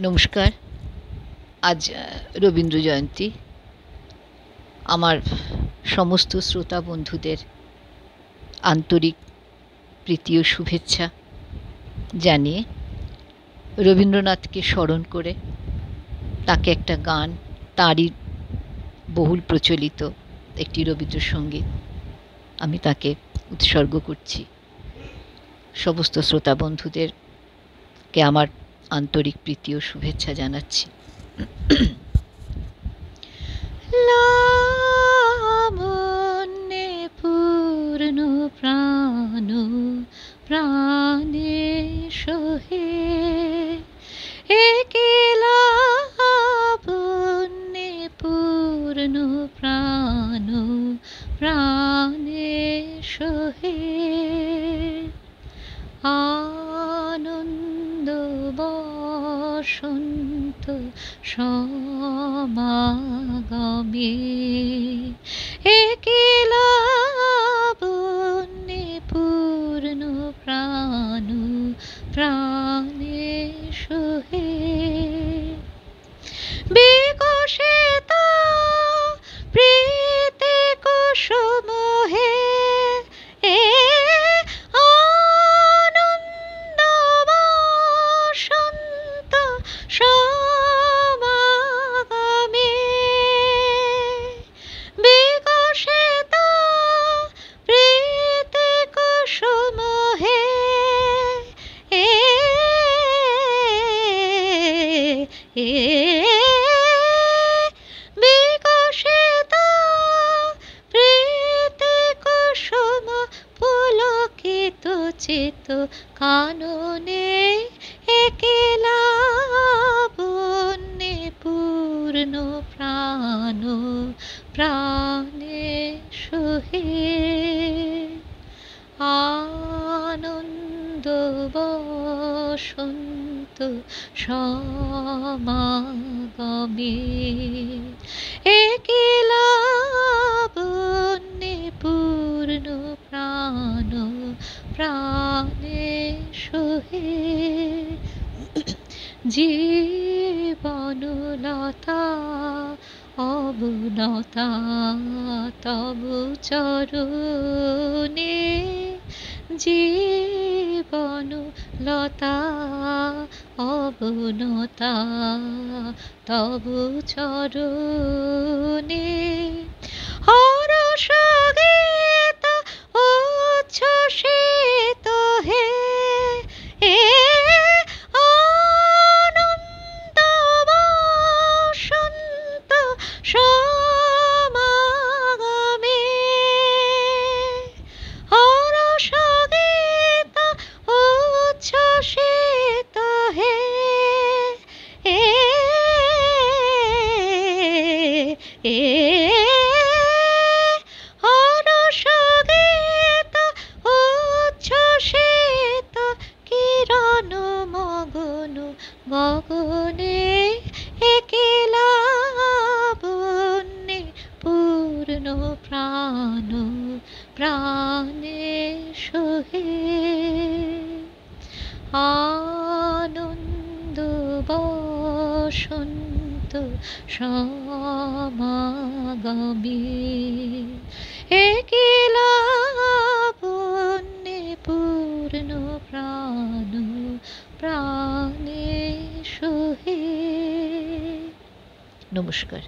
নমস্কার। আজ রবীন্দ্র জয়ন্তী। আমার সমস্ত শ্রোতা বন্ধুদের আন্তরিক প্রীতি ও শুভেচ্ছা জানিয়ে রবীন্দ্রনাথকে স্মরণ করে তাকে একটা গান, তাঁরই বহুল প্রচলিত একটি রবীন্দ্রসঙ্গীত আমি তাকে উৎসর্গ করছি। সমস্ত শ্রোতা বন্ধুদেরকে আমার আন্তরিক প্রীতি ও শুভেচ্ছা জানাচ্ছি। লাবণ্যে পূর্ণ প্রাণ প্রাণে সোহে, একে লাবণ্যে পূর্ণ প্রাণ প্রাণে সোহে, আনন্দ বসন্ত সমাগমে, একে লাবণ্যে পূর্ণ প্রাণ প্রাণে সোহে, বিকশিত প্রীতি কুসুম হে, আনন্দ বসন্ত সমাগমে, বিকশিত প্রীতি কুসুম হে, বিকশিত প্রীতি কুসুম পুলকিত চিত কাননে, একে লাবণ্যে পূর্ণ প্রাণ প্রাণে সোহে, আনন্দ বসন্ত সমাগমে, একে লাবণ্যে পূর্ণ প্রাণ প্রাণে সোহে, জীবনলতা অবনতা তবু চরণে, জীবনলতা অবনতা তবু চরণে, হরষ গীত উচ্ছ্বসিত হে, আনন্দ বসন্ত সমাগমে, হরষ গীত উচ্ছ্বসিত হে, হরষ গীত উচ্ছ্বসিত কিরণ মগন গগনে, একে লাবণ্যে পূর্ণ প্রাণ প্রাণে সোহে, আনন্দ বসন্ত সমাগমে, একে লাবণ্যে পূর্ণ প্রাণ প্রাণে সোহে। নমস্কার।